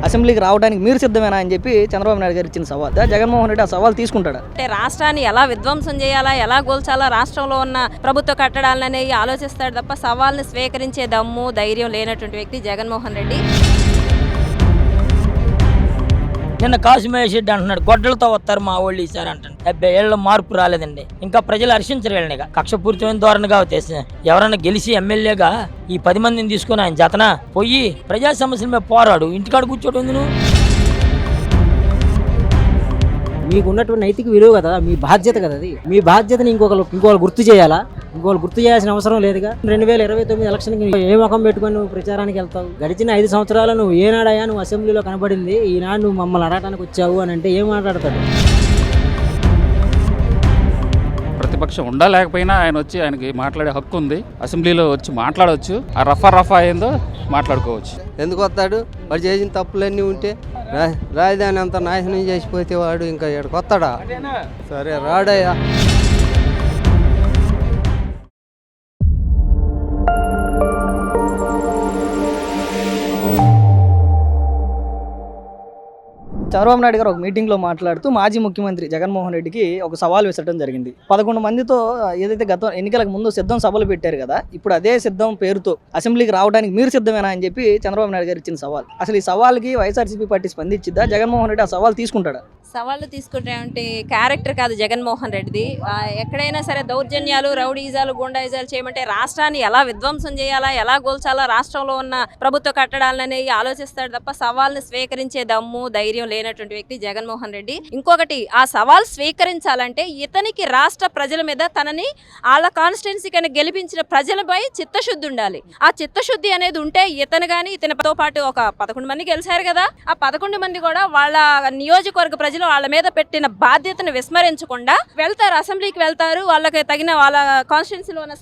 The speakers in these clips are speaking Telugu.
అసెంబ్లీకి రావడానికి మీరు సిద్ధమేనా అని చెప్పి చంద్రబాబు నాయుడు గారు ఇచ్చిన సవాల్. జగన్మోహన్ రెడ్డి ఆ సవాల్ తీసుకుంటాడా? అంటే రాష్ట్రాన్ని ఎలా విధ్వంసం చేయాలా, ఎలా గోల్చాలా, రాష్ట్రంలో ఉన్న ప్రభుత్వ కట్టడాలనే ఆలోచిస్తాడు తప్ప సవాల్ని స్వీకరించే దమ్ము ధైర్యం లేనటువంటి వ్యక్తి జగన్మోహన్ రెడ్డి. నిన్న కాశీమహేష్ రెడ్డి అంటున్నాడు గొడ్డలతో వస్తారు మా వాళ్ళు ఈసారి అంటాడు. 70 ఏళ్ళ మార్పు రాలేదండి. ఇంకా ప్రజలు హర్షించరు వీళ్ళనిగా. కక్షపూరితమైన ధోరణిగా ఎవరైనా గెలిచి ఎమ్మెల్యేగా ఈ 10 మందిని తీసుకుని ఆయన జతన పోయి ప్రజా సమస్యల మీద పోరాడు. ఇంటికాడ కూర్చోటం ఉంది. నువ్వు మీకు ఉన్నటువంటి నైతిక విలువ కదా, మీ బాధ్యత కదా అది. మీ బాధ్యతని ఇంకొకరు గుర్తు చేయాలా? ఇంకోళ్ళు గుర్తు చేయాల్సిన అవసరం లేదుగా. 2029 ఎలక్షన్కి ఏ ముఖం పెట్టుకొని నువ్వు ప్రచారానికి వెళ్తావు? గడిచిన 5 సంవత్సరాలు నువ్వు ఏనాడయ్యా నువ్వు అసెంబ్లీలో కనబడింది? ఈనాడు నువ్వు మమ్మల్ని అడగటానికి వచ్చావు అని అంటే ఏం మాట్లాడతాడు? ప్రతిపక్షం ఉండలేకపోయినా ఆయన వచ్చి ఆయనకి మాట్లాడే హక్కు ఉంది. అసెంబ్లీలో వచ్చి మాట్లాడవచ్చు. ఆ రఫా ఏందో మాట్లాడుకోవచ్చు. ఎందుకు వస్తాడు? వాడు చేసిన తప్పులన్నీ ఉంటే రాజధాని అంతా నాశనం చేసిపోతే వాడు ఇంకా ఇక్కడికి వస్తాడా? సరే రాడయ్యా. చంద్రబాబు నాయుడు గారు ఒక మీటింగ్లో మాట్లాడుతూ మాజీ ముఖ్యమంత్రి జగన్మోహన్ రెడ్డికి ఒక సవాల్ విసరడం జరిగింది. 11 మందితో ఏదైతే గత ఎన్నికలకు ముందు సిద్ధం సభలు పెట్టారు కదా, ఇప్పుడు అదే సిద్ధం పేరుతో అసెంబ్లీకి రావడానికి మీరు సిద్ధమేనా అని చెప్పి చంద్రబాబు నాయుడు గారు ఇచ్చిన సవాల్. అసలు ఈ సవాల్కి వైఎస్ఆర్సీపీ పార్టీ స్పందించిద్దా? జగన్మోహన్ రెడ్డి ఆ సవాల్ తీసుకుంటాడా? సవాళ్ళు తీసుకుంటే అంటే క్యారెక్టర్ కాదు జగన్మోహన్ రెడ్డిది. ఎక్కడైనా సరే దౌర్జన్యాలు, రౌడీజాలు, గుండాయిజాలు చేయమంటే రాష్ట్రాన్ని ఎలా విధ్వంసం చేయాలా, ఎలా గోల్చాలా, రాష్ట్రంలో ఉన్న ప్రభుత్వ కట్టడాలనే ఆలోచిస్తాడు తప్ప సవాల్ని స్వీకరించే దమ్ము ధైర్యం లేనటువంటి వ్యక్తి జగన్మోహన్ రెడ్డి. ఇంకొకటి, ఆ సవాల్ స్వీకరించాలంటే ఇతనికి రాష్ట్ర ప్రజల మీద తనని వాళ్ళ కాన్స్టిట్యున్సీకి గెలిపించిన ప్రజలపై చిత్తశుద్ధి ఉండాలి. ఆ చిత్తశుద్ధి అనేది ఉంటే ఇతను కానీ ఇతనితో పాటు ఒక 11 మంది గెలిచారు కదా, ఆ 11 మంది కూడా వాళ్ళ నియోజకవర్గ ప్రజలు వాళ్ళ మీద పెట్టిన బాధ్యతను విస్మరించకుండా వెళ్తారు, అసెంబ్లీకి వెళ్తారు. వాళ్ళకి తగిన వాళ్ళ కాన్స్టిట్యున్సీలో ఉన్న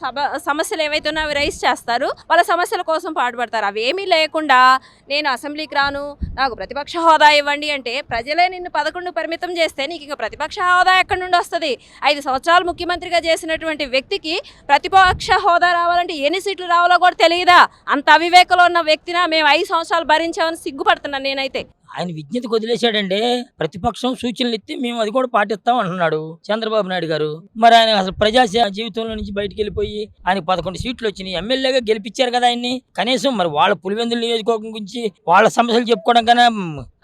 సమస్యలు ఏవైతే ఉన్నాయో అవి రైజ్ చేస్తారు, వాళ్ళ సమస్యల కోసం పాటుపడతారు. అవేమీ లేకుండా నేను అసెంబ్లీకి రాను, నాకు ప్రతిపక్ష హోదా ఇవ్వండి అంటే ప్రజలే నిన్ను 11 పరిమితం చేస్తే నీకు ఇంకా ప్రతిపక్ష హోదా ఎక్కడి నుండి వస్తుంది? 5 సంవత్సరాలు ముఖ్యమంత్రిగా చేసినటువంటి వ్యక్తికి ప్రతిపక్ష హోదా రావాలంటే ఎన్ని సీట్లు రావాలో కూడా తెలియదా? అంత అవివేకంలో ఉన్న వ్యక్తినా మేము 5 సంవత్సరాలు భరించామని సిగ్గుపడుతున్నాను నేనైతే. ఆయన విజ్ఞతకు వదిలేశాడండి. ప్రతిపక్షం సూచనలు ఇస్తే మేము అది కూడా పాటిస్తాం అంటున్నాడు చంద్రబాబు నాయుడు గారు. మరి ఆయన అసలు ప్రజా జీవితంలో నుంచి బయటకు వెళ్ళిపోయి ఆయనకు 11 సీట్లు వచ్చినాయి. ఎమ్మెల్యేగా గెలిపించారు కదా ఆయన్ని. కనీసం మరి వాళ్ళ పులివెందుల నియోజకవర్గం గురించి వాళ్ళ సమస్యలు చెప్పుకోవడం కన్నా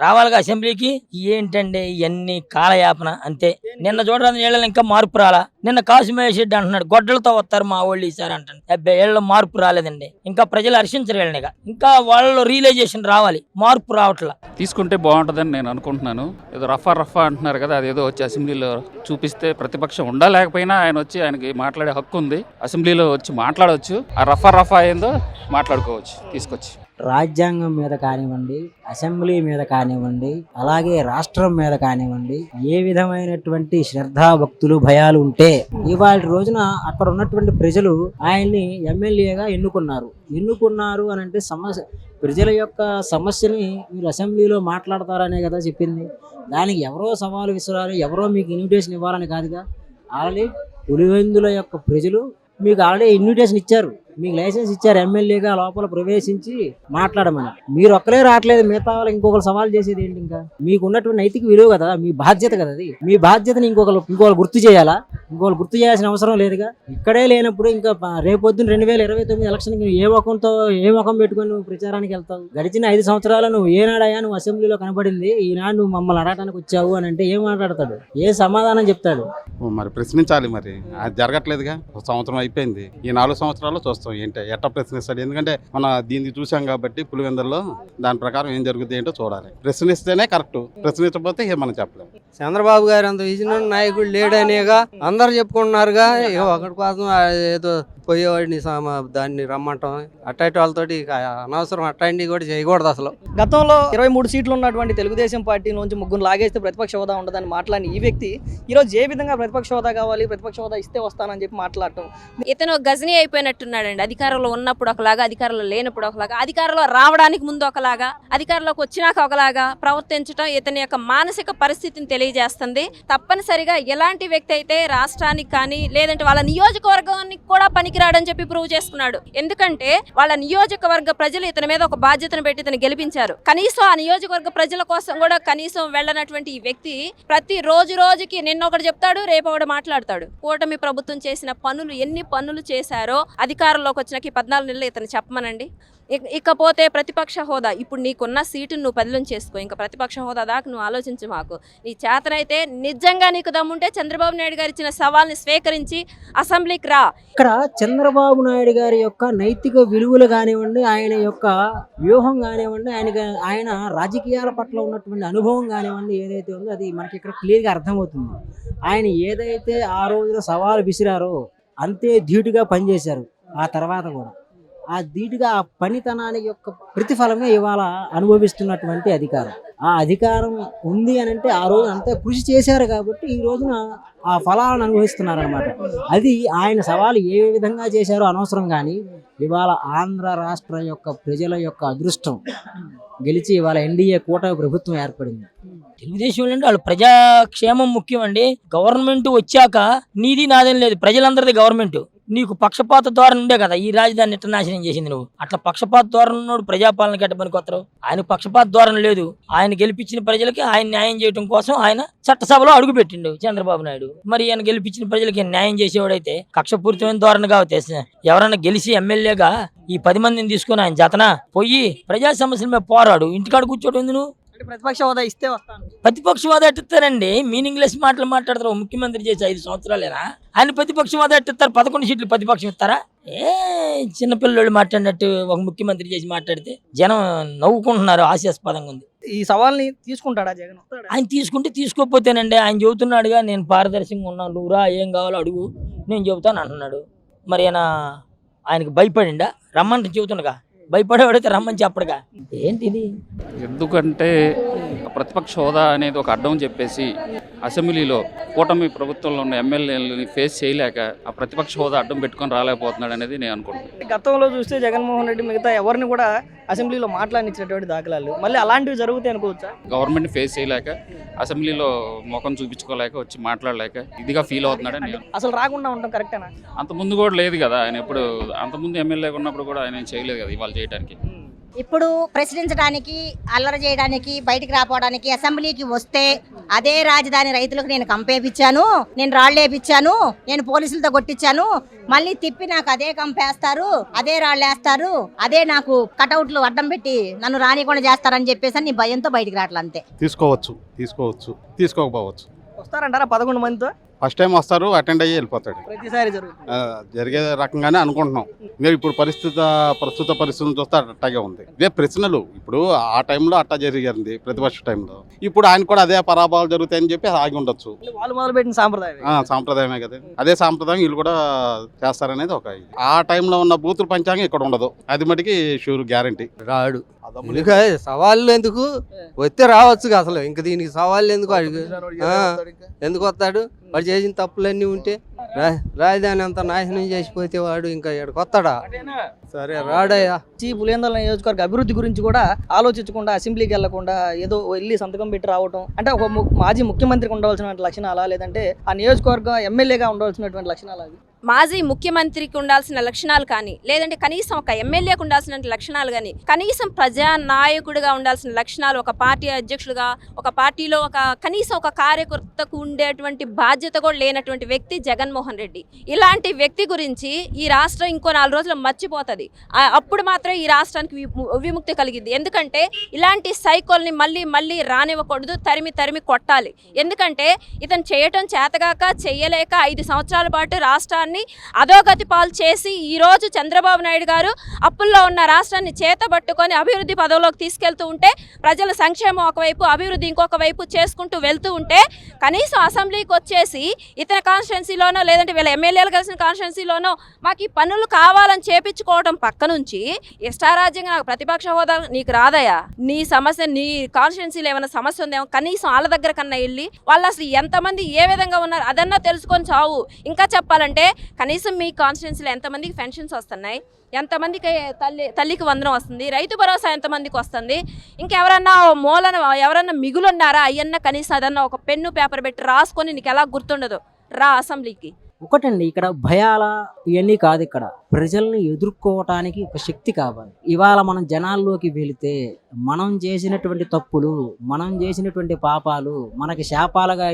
రావాలిగా అసెంబ్లీకి. ఏంటండి ఇవన్నీ కాలయాపన అంతే. నిన్న చూడరాని ఏళ్ళలో ఇంకా మార్పు రాలా. నిన్న కాశీమహేష్ రెడ్డి అంటున్నాడు గొడ్డలతో వస్తారు మా వాళ్ళు ఈసారి అంటాడు. 70 ఏళ్ళ మార్పు రాలేదండి. ఇంకా ప్రజలు హర్షించరు వీళ్ళనిగా. ఇంకా వాళ్ళలో రియలైజేషన్ రావాలి, మార్పు రావట్లా. తీసుకుంటే బాగుంటుందని నేను అనుకుంటున్నాను. ఏదో రఫా అంటున్నారు కదా, అదేదో వచ్చి అసెంబ్లీలో చూపిస్తే ప్రతిపక్షం ఉండలేకపోయినా ఆయన వచ్చి ఆయనకి మాట్లాడే హక్కు ఉంది. అసెంబ్లీలో వచ్చి మాట్లాడవచ్చు. ఆ రఫా ఏందో మాట్లాడుకోవచ్చు తీసుకొచ్చి. రాజ్యాంగం మీద కానివ్వండి, అసెంబ్లీ మీద కానివ్వండి, అలాగే రాష్ట్రం మీద కానివ్వండి, ఏ విధమైనటువంటి శ్రద్ధాభక్తులు భయాలు ఉంటే ఇవాళ రోజున అక్కడ ఉన్నటువంటి ప్రజలు ఆయన్ని ఎమ్మెల్యేగా ఎన్నుకున్నారు అని అంటే ప్రజల యొక్క సమస్యని మీరు అసెంబ్లీలో మాట్లాడతారనే కదా చెప్పింది. దానికి ఎవరో సవాలు విసరాలి, ఎవరో మీకు ఇన్విటేషన్ ఇవ్వాలని కాదుగా. ఆల్రెడీ పులివెందుల యొక్క ప్రజలు మీకు ఆల్రెడీ ఇన్విటేషన్ ఇచ్చారు, మీకు లైసెన్స్ ఇచ్చారు ఎమ్మెల్యేగా లోపల ప్రవేశించి మాట్లాడమని. మీరు ఒక్కలే రావట్లేదు, మిగతా వాళ్ళకి ఇంకొకరు సవాల్ చేసేది ఏంటి? ఇంకా మీకు ఉన్నటువంటి నైతిక విలువ కదా, మీ బాధ్యత కదా అది. మీ బాధ్యతని ఇంకొకరు గుర్తు చేయాలా? ఇంకొకరు గుర్తు చేయాల్సిన అవసరం లేదుగా. ఇక్కడే లేనప్పుడు ఇంకా రేపొద్దున 2029 ఎలక్షన్కి ఏ ముఖం పెట్టుకొని నువ్వు ప్రచారానికి వెళ్తావు? గడిచిన 5 సంవత్సరాలు నువ్వు ఏనాడయ్యా నువ్వు అసెంబ్లీలో కనబడింది? ఈనాడు నువ్వు మమ్మల్ని అడగటానికి వచ్చావు అని అంటే ఏం మాట్లాడతాడు? ఏ సమాధానం చెప్తాడు? మరి ప్రశ్నించాలి. మరి అది జరగట్లేదుగా. 1 సంవత్సరం అయిపోయింది. ఈ 4 సంవత్సరాలు చూస్తాం ఏంటో ఎట్లా ప్రశ్నిస్తాడు. ఎందుకంటే మన దీన్ని చూసాం కాబట్టి పులివెందుల్లో దాని ప్రకారం ఏం జరుగుతుంది ఏంటో చూడాలి. ప్రశ్నిస్తేనే కరెక్ట్, ప్రశ్నించకపోతే మనం చెప్పలేము. చంద్రబాబు గారు అంత విజన్ నాయకుడు లేడనేగా అందరు చెప్పుకుంటున్నారుగా. ఒకటి కోసం ఏదో పోయేవాడిని దాన్ని రమ్మంటాం అట్టాటి వాళ్ళతోటి అనవసరం అట్టాంటి కూడా చేయకూడదు అసలు. గతంలో 23 సీట్లు ఉన్నటువంటి తెలుగుదేశం పార్టీ నుంచి 3 లాగేస్తే ప్రతిపక్ష హోదా ఉండదని మాట్లాడిన ఈ వ్యక్తి ఈరోజు ఏ విధంగా ప్రతిపక్ష హోదా కావాలి, ప్రతిపక్ష హోదా ఇస్తే వస్తానని చెప్పి మాట్లాడటం. ఇతను గజనీ అయిపోయినట్టున్నాడండి. అధికారంలో ఉన్నప్పుడు ఒకలాగా, అధికారంలో లేనప్పుడు ఒకలాగా, అధికారంలో రావడానికి ముందు ఒకలాగా, అధికారంలోకి వచ్చినాక ఒకలాగా ప్రవర్తించడం ఇతని యొక్క మానసిక పరిస్థితిని తెలియజేస్తుంది. తప్పనిసరిగా ఎలాంటి వ్యక్తి అయితే రాష్ట్రానికి కానీ లేదంటే వాళ్ళ నియోజకవర్గానికి కూడా పనికి పనికిరాడని చెప్పి ప్రూవ్ చేసుకున్నాడు. ఎందుకంటే వాళ్ళ నియోజకవర్గ ప్రజలు ఇతని మీద ఒక బాధ్యతను పెట్టి ఇతను గెలిపించారు. కనీసం ఆ నియోజకవర్గ ప్రజల కోసం కూడా కనీసం వెళ్ళనటువంటి ఈ వ్యక్తి ప్రతి రోజుకి నిన్న ఒకటి చెప్తాడు, రేపు ఒకటి మాట్లాడతాడు. కూటమి ప్రభుత్వం చేసిన పనులు, ఎన్ని పనులు చేశారో అధికారంలోకి వచ్చినాక 14 నెలలు ఇతను చెప్పమనండి. ఇకపోతే ప్రతిపక్ష హోదా, ఇప్పుడు నీకున్న సీటును నువ్వు బదిలీ చేసుకో, ఇంకా ప్రతిపక్ష హోదా దాకా నువ్వు ఆలోచించు. మాకు నీ చేతనైతే నిజంగా నీకు దమ్ముంటే చంద్రబాబు నాయుడు గారు ఇచ్చిన సవాల్ని స్వీకరించి అసెంబ్లీకి రా. ఇక్కడ చంద్రబాబు నాయుడు గారి యొక్క నైతిక విలువలు కానివ్వండి, ఆయన యొక్క వ్యూహం కానివ్వండి, ఆయన రాజకీయాల పట్ల ఉన్నటువంటి అనుభవం కానివ్వండి, ఏదైతే ఉందో అది మనకి ఇక్కడ క్లియర్గా అర్థమవుతుంది. ఆయన ఏదైతే ఆ రోజున సవాలు విసిరారో అంతే ధీటుగా పనిచేశారు. ఆ తర్వాత కూడా ఆ ధీటుగా ఆ పనితనానికి యొక్క ప్రతిఫలమే ఇవాళ అనుభవిస్తున్నటువంటి అధికారం. ఆ అధికారం ఉంది అని అంటే ఆ రోజు అంతా కృషి చేశారు కాబట్టి ఈ రోజున ఆ ఫలాలను అనుభవిస్తున్నారు అనమాట. అది ఆయన సవాలు ఏ విధంగా చేశారో అనవసరం, కానీ ఇవాళ ఆంధ్ర రాష్ట్ర యొక్క ప్రజల యొక్క అదృష్టం గెలిచి ఇవాళ ఎన్డీఏ కూటమి ప్రభుత్వం ఏర్పడింది. తెలుగుదేశం అంటే వాళ్ళు ప్రజాక్షేమం ముఖ్యం అండి. గవర్నమెంట్ వచ్చాక నీది నాదని లేదు, ప్రజలందరిది గవర్నమెంట్. నీకు పక్షపాత ధోరణి ఉండే కదా ఈ రాజధాని ఎట్లా నాశనం చేసింది నువ్వు. అట్లా పక్షపాత ధోరణి ఉన్నాడు ప్రజాపాలనకి ఎట్ట పనికొత్తరు. ఆయన పక్షపాత ధోరణి లేదు. ఆయన గెలిపించిన ప్రజలకి ఆయన న్యాయం చేయడం కోసం ఆయన చట్టసభలో అడుగు పెట్టిండు చంద్రబాబు నాయుడు. మరి ఆయన గెలిపించిన ప్రజలకి న్యాయం చేసేవాడైతే కక్షపూరితమైన ధోరణిగా ఎవరైనా గెలిచి ఎమ్మెల్యేగా ఈ 10 మందిని తీసుకుని ఆయన జతన పోయి ప్రజా సమస్యల మీద పోరాడు. ఇంటికాడ కూర్చోవడం నువ్వు. ప్రతిపక్ష హోదా ఇస్తే వస్తాను. ప్రతిపక్ష హోదా ఎట్టిస్తారండి? మీనింగ్లెస్ మాటలు మాట్లాడతారు. ముఖ్యమంత్రి చేసి 5 సంవత్సరాలేనా ఆయన ప్రతిపక్ష హోదా ఎట్టిస్తారు? 11 సీట్లు ప్రతిపక్షం ఇస్తారా? చిన్నపిల్లలు మాట్లాడినట్టు ఒక ముఖ్యమంత్రి చేసి మాట్లాడితే జనం నవ్వుకుంటున్నారు. హాస్యాస్పదంగా ఉంది. ఈ సవాల్ని తీసుకుంటాడా జగన్? ఆయన తీసుకుంటే తీసుకోకపోతేనండి. ఆయన చెబుతున్నాడుగా నేను పారదర్శకంగా ఉన్నాను, నువ్వురా ఏం కావాలో అడుగు నేను చెబుతాను అంటున్నాడు. మరి ఆయనకి భయపడిండా? రమ్మంటే చెబుతుండగా భయపడేవాడైతే రమ్మని చెప్పడుగా. ఏంటిది? ఎందుకంటే ప్రతిపక్ష హోదా అనేది ఒక అడ్డం చెప్పేసి అసెంబ్లీలో కూటమి ప్రభుత్వంలో ఉన్న ఎమ్మెల్యేలని ఫేస్ చేయలేక ఆ ప్రతిపక్ష హోదా అడ్డం పెట్టుకొని రాలేకపోతున్నాడు అనేది నేను అనుకుంటున్నాను. గతంలో చూస్తే జగన్మోహన్ రెడ్డి మిగతా ఎవరిని కూడా అసెంబ్లీలో మాట్లాడించినటువంటి దాఖలాలు మళ్ళీ అలాంటివి జరుగుతాయి అనుకోవచ్చా? గవర్నమెంట్ ఫేస్ చేయలేక అసెంబ్లీలో ముఖం చూపించుకోలేక వచ్చి మాట్లాడలేక ఇదిగా ఫీల్ అవుతున్నాడని నేను. అసలు రాకుండా ఉండడం కరెక్టేనా? అంత ముందు కూడా లేదు కదా ఆయన. ఎప్పుడు అంతకుముందు ఎమ్మెల్యేగా ఉన్నప్పుడు కూడా ఆయన చేయలేదు కదా ఇవాళ చేయడానికి. ఇప్పుడు ప్రశ్నించడానికి, అల్లరి చేయడానికి, బయటికి రాపోవడానికి అసెంబ్లీకి వస్తే అదే రాజధాని రైతులకు నేను కంపేపించాను, నేను రాళ్ళేపించాను, నేను పోలీసులతో కొట్టించాను, మళ్ళీ తిప్పి నాకు అదే కంపేస్తారు, అదే రాళ్ళేస్తారు, అదే నాకు కటౌట్లు అడ్డం పెట్టి నన్ను రానికుండా చేస్తారని చెప్పేసి నీ భయంతో బయటికి రావట్లే. అంతే. తీసుకోవచ్చు, తీసుకోకపోవచ్చు. వస్తారంటారా 11 మందితో? ఫస్ట్ టైం వస్తారు, అటెండ్ అయ్యి వెళ్ళిపోతాడు. ప్రతిసారి జరుగుతుంది. జరిగే రకంగానే అనుకుంటున్నాం. ఇంకా ఇప్పుడు ప్రస్తుత పరిస్థితులను చూస్తే అట్టాగే ఉంది. ఇదే ప్రశ్నలు ఇప్పుడు ఆ టైంలో అట్టా జరిగింది ప్రతిపక్ష టైంలో. ఇప్పుడు ఆయన కూడా అదే పరాభావాలు జరుగుతాయని చెప్పి ఆగి ఉండొచ్చు. వాళ్ళు మొదలుపెట్టిన సాంప్రదాయమే కదా. అదే సాంప్రదాయం వీళ్ళు కూడా చేస్తారనేది ఒక. ఆ టైంలో ఉన్న బూతులు పంచాంగం ఇక్కడ ఉండదు. అది మటుకి షూర్ గ్యారంటీ. రాడు. సవాళ్ళు ఎందుకు? వస్తే రావచ్చు అసలు. ఇంక దీనికి సవాళ్ళు ఎందుకు? ఎందుకు వస్తాడు? వాడు చేసిన తప్పులన్నీ ఉంటే రాజధాని అంతా నాశనం చేసిపోతే వాడు ఇంకా ఇక్కడికి వస్తాడా? సరే రాడయ్యా. పులివెందుల నియోజకవర్గ అభివృద్ధి గురించి కూడా ఆలోచించకుండా అసెంబ్లీకి వెళ్లకుండా ఏదో వెళ్ళి సంతకం పెట్టి రావటం అంటే ఒక మాజీ ముఖ్యమంత్రికి ఉండవలసిన లక్షణాలా, లేదంటే ఆ నియోజకవర్గం ఎమ్మెల్యేగా ఉండవలసినటువంటి లక్షణాలు? అవి మాజీ ముఖ్యమంత్రికి ఉండాల్సిన లక్షణాలు కానీ, లేదంటే కనీసం ఒక ఎమ్మెల్యేకి ఉండాల్సిన లక్షణాలు కానీ, కనీసం ప్రజా నాయకుడిగా ఉండాల్సిన లక్షణాలు, ఒక పార్టీ అధ్యక్షుడిగా, ఒక పార్టీలో కనీసం ఒక కార్యకర్తకు ఉండేటువంటి బాధ్యత కూడా లేనటువంటి వ్యక్తి జగన్మోహన్ రెడ్డి. ఇలాంటి వ్యక్తి గురించి ఈ రాష్ట్రం ఇంకో 4 రోజులు మర్చిపోతుంది. అప్పుడు మాత్రం ఈ రాష్ట్రానికి విముక్తి కలిగింది. ఎందుకంటే ఇలాంటి సైకోల్ని మళ్ళీ రానివ్వకూడదు, తరిమి కొట్టాలి. ఎందుకంటే ఇతను చేయటం చేతగాక చెయ్యలేక 5 సంవత్సరాల పాటు రాష్ట్రాన్ని అధోగతి పాలు చేసి ఈ రోజు చంద్రబాబు నాయుడు గారు అప్పుల్లో ఉన్న రాష్ట్రాన్ని చేతబట్టుకొని అభివృద్ధి పదవిలోకి తీసుకెళ్తూ ఉంటే, ప్రజల సంక్షేమం ఒకవైపు, అభివృద్ధి ఇంకొక వైపు చేసుకుంటూ వెళ్తూ ఉంటే, కనీసం అసెంబ్లీకి వచ్చేసి ఇతర కాన్స్టిట్యున్సీలోనో లేదంటే వీళ్ళ ఎమ్మెల్యేలు కలిసిన కాన్స్టిట్యున్సీలోనో మాకు ఈ పనులు కావాలని చేపించుకోవడం పక్క నుంచి ఇష్టారాజ్యంగా నాకు ప్రతిపక్ష హోదా నీకు రాదయా, నీ సమస్య, నీ కాన్స్టిట్యున్సీలో ఏమైనా సమస్య ఉందేమో కనీసం వాళ్ళ దగ్గర కన్నా వెళ్ళి వాళ్ళు అసలు ఎంతమంది ఏ విధంగా ఉన్నారు అదన్నా తెలుసుకొని చావు. ఇంకా చెప్పాలంటే కనీసం మీ కాన్స్టిట్యున్సీలో ఎంతమందికి పెన్షన్స్ వస్తున్నాయి, ఎంతమందికి తల్లికి వందనం వస్తుంది, రైతు భరోసా ఎంతమందికి వస్తుంది, ఇంకెవరన్నా ఎవరన్నా మిగులున్నారా అయ్యన్నా కనీసం అదన్నా ఒక పెన్ను పేపర్ పెట్టి రాసుకొని నీకు ఎలా గుర్తుండదు రా అసెంబ్లీకి. ఒకటండి, ఇక్కడ భయాల ఇవన్నీ కాదు, ఇక్కడ ప్రజల్ని ఎదుర్కోవటానికి ఒక శక్తి కావాలి. ఇవాళ మనం జనాల్లోకి వెళితే మనం చేసినటువంటి తప్పులు, మనం చేసినటువంటి పాపాలు మనకి శాపాలుగా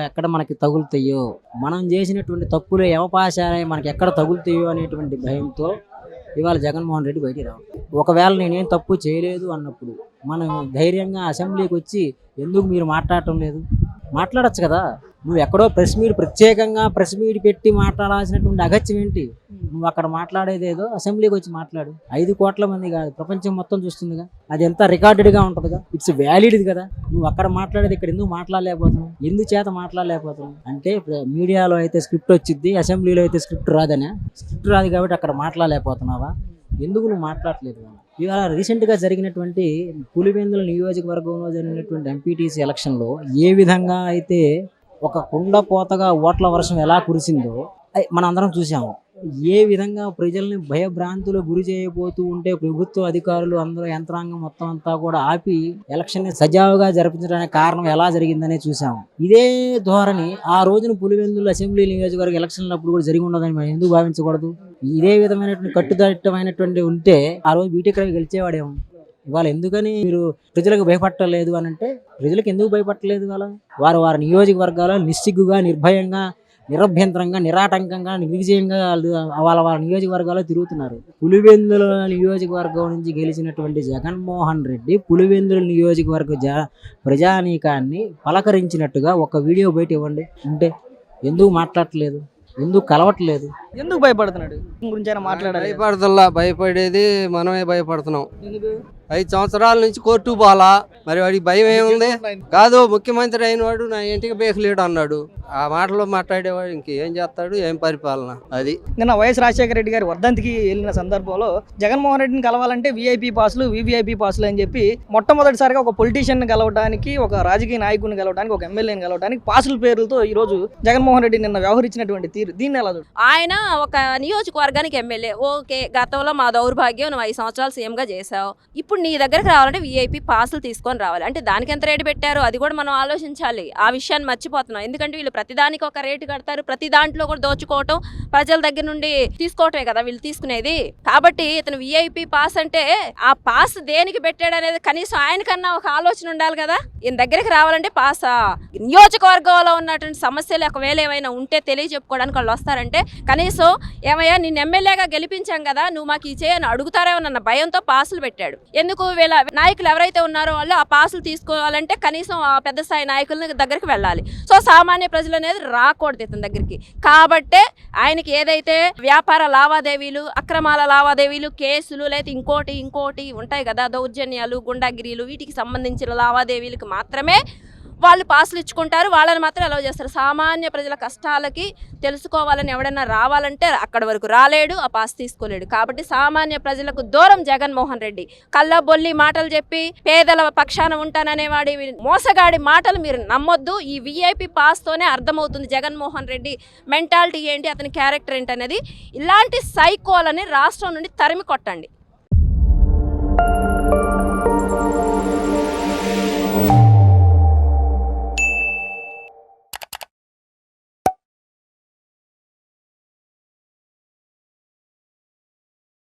ఎక్కడ మనకి తగులుతాయో, మనం చేసినటువంటి తప్పులు యమపాశాలే మనకి ఎక్కడ తగులుతాయో అనేటువంటి భయంతో ఇవాళ జగన్మోహన్ రెడ్డి బయటికి రావు. ఒకవేళ నేనేం తప్పు చేయలేదు అన్నప్పుడు మనం ధైర్యంగా అసెంబ్లీకి వచ్చి ఎందుకు మీరు మాట్లాడటం లేదు, మాట్లాడచ్చు కదా. నువ్వు ఎక్కడో ప్రత్యేకంగా ప్రెస్ మీట్ పెట్టి మాట్లాడాల్సినటువంటి అగత్యం ఏంటి? నువ్వు అక్కడ మాట్లాడేదేదో అసెంబ్లీకి వచ్చి మాట్లాడు. 5 కోట్ల మంది కాదు, ప్రపంచం మొత్తం చూస్తుందిగా, అది ఎంత రికార్డెడ్గా ఉంటుందిగా, ఇట్స్ వ్యాలిడ్ కదా. నువ్వు అక్కడ మాట్లాడేది ఇక్కడ ఎందుకు మాట్లాడలేకపోతున్నావు, ఎందుచేత మాట్లాడలేకపోతున్నావు అంటే మీడియాలో అయితే స్క్రిప్ట్ వచ్చింది, అసెంబ్లీలో అయితే స్క్రిప్ట్ రాదు కాబట్టి అక్కడ మాట్లాడలేకపోతున్నావా? ఎందుకు నువ్వు మాట్లాడలేదు? ఇవాళ రీసెంట్గా జరిగినటువంటి పులివెందుల నియోజకవర్గంలో జరిగినటువంటి ఎంపీటీసీ ఎలక్షన్లో ఏ విధంగా అయితే ఒక కుండపోతగా ఓట్ల వర్షం ఎలా కురిసిందో మనందరం చూసాము. ఏ విధంగా ప్రజల్ని భయభ్రాంతులు గురి చేయబోతూ ఉంటే ప్రభుత్వ అధికారులు అందరూ యంత్రాంగం మొత్తం అంతా కూడా ఆపి ఎలక్షన్ని సజావుగా జరిపించడానికి కారణం ఎలా జరిగిందనే చూసాము. ఇదే ధోరణి ఆ రోజున పులివెందుల అసెంబ్లీ నియోజకవర్గ ఎలక్షన్లప్పుడు కూడా జరిగి ఉండదని మనం ఎందుకు భావించకూడదు? ఇదే విధమైనటువంటి కట్టుదిట్టమైనటువంటి ఉంటే ఆ రోజు బీటెక్ రవి గెలిచేవాడేమో. ఇవాళ ఎందుకని మీరు ప్రజలకు భయపడలేదు అని అంటే, ప్రజలకు ఎందుకు భయపడలేదు? వారు వారి నియోజకవర్గాల్లో నిస్సిగ్గుగా, నిర్భయంగా, నిరభ్యంతరంగా, నిరాటంకంగా, నిర్విజయంగా వాళ్ళ నియోజకవర్గాల్లో తిరుగుతున్నారు. పులివెందుల నియోజకవర్గం నుంచి గెలిచినటువంటి జగన్మోహన్ రెడ్డి పులివెందుల నియోజకవర్గ ప్రజానీకాన్ని పలకరించినట్టుగా ఒక వీడియో బయట ఇవ్వండి. ఉంటే ఎందుకు మాట్లాడట్లేదు, ఎందుకు కలవట్లేదు, ఎందుకు భయపడుతున్నాడు గురించి ఆయన మాట్లాడాలి? భయపడేది మనమే భయపడుతున్నాం. ఎందుకు? 5 సంవత్సరాల నుంచి కోర్టు పోలా, మరి వాడికి భయం ఏముంది? కాదు, ముఖ్యమంత్రి అయిన వాడు నా ఇంటికి బేకలేడు అన్నాడు. ఆ మాటలో మాట్లాడేవాడు ఇంకేం చేస్తాడు, ఏం పరిపాలన అది. నిన్న వైఎస్ రాజశేఖర రెడ్డి గారి వర్ధంతికి వెళ్ళిన సందర్భంలో జగన్మోహన్ రెడ్డిని కలవాలంటే విఐపి పాసులు, వివిఐపి పాసులు అని చెప్పి మొట్టమొదటిసారిగా ఒక పొలిటీషియన్ కలవడానికి, ఒక రాజకీయ నాయకుడిని కలవడానికి, ఒక ఎమ్మెల్యేని కలవడానికి పాసుల పేర్లతో ఈ రోజు జగన్మోహన్ రెడ్డి నిన్న వ్యవహరించినటువంటి తీరు, దీన్ని ఎలా చూడు? ఆయన ఒక నియోజకవర్గానికి ఎమ్మెల్యే. ఓకే, గతంలో మా దౌర్భాగ్యం, నువ్వు 5 సంవత్సరాలు సీఎంగా చేసావు, ఇప్పుడు నీ దగ్గరకు రావాలంటే విఐపి పాసులు తీసుకొని రావాలి. అంటే దానికి ఎంత రేటు పెట్టారు అది కూడా మనం ఆలోచించాలి. ఆ విషయాన్ని మర్చిపోతున్నాం. ఎందుకంటే వీళ్ళు ప్రతిదానికి ఒక రేటు కడతారు, ప్రతి దాంట్లో కూడా దోచుకోవటం, ప్రజల దగ్గర నుండి తీసుకోవటమే కదా వీళ్ళు తీసుకునేది. కాబట్టి ఇతను విఐపి పాస్ అంటే ఆ పాస్ దేనికి పెట్టాడు అనేది కనీసం ఆయనకన్నా ఒక ఆలోచన ఉండాలి కదా. ఈయన దగ్గరికి రావాలంటే పాసా? నియోజకవర్గంలో ఉన్నటువంటి సమస్యలు ఒకవేళ ఏమైనా ఉంటే తెలియజెప్పుకోవడానికి వాళ్ళు వస్తారంటే కనీసం ఏమయ్యా నిన్ను ఎమ్మెల్యేగా గెలిపించాం కదా, నువ్వు మాకు ఈ చేయని అడుగుతారేమోనన్న భయంతో పాసులు పెట్టాడు. ఎందుకు? వీళ్ళ నాయకులు ఎవరైతే ఉన్నారో వాళ్ళు ఆ పాసులు తీసుకోవాలంటే కనీసం ఆ పెద్ద స్థాయి నాయకుల దగ్గరికి వెళ్ళాలి. సో సామాన్య ప్రజలు అనేది రాకూడదు ఇతని దగ్గరికి. కాబట్టే ఆయనకి ఏదైతే వ్యాపార లావాదేవీలు, అక్రమాల లావాదేవీలు, కేసులు, లేదా ఇంకోటి ఉంటాయి కదా, దౌర్జన్యాలు, గుండాగిరీలు, వీటికి సంబంధించిన లావాదేవీలకు మాత్రమే వాళ్ళు పాసులు ఇచ్చుకుంటారు. వాళ్ళని మాత్రం అలౌ చేస్తారు. సామాన్య ప్రజల కష్టాలకి తెలుసుకోవాలని ఎవడన్నా రావాలంటే అక్కడి వరకు రాలేడు, ఆ పాస్ తీసుకోలేడు. కాబట్టి సామాన్య ప్రజలకు దూరం జగన్మోహన్ రెడ్డి. కళ్ళబొల్లి మాటలు చెప్పి పేదల పక్షాన ఉంటాననేవాడి మోసగాడి మాటలు మీరు నమ్మొద్దు. ఈ విఐపి పాస్తోనే అర్థమవుతుంది జగన్మోహన్ రెడ్డి మెంటాలిటీ ఏంటి, అతని క్యారెక్టర్ ఏంటి అనేది. ఇలాంటి సైకోలని రాష్ట్రం నుండి తరిమి కొట్టండి.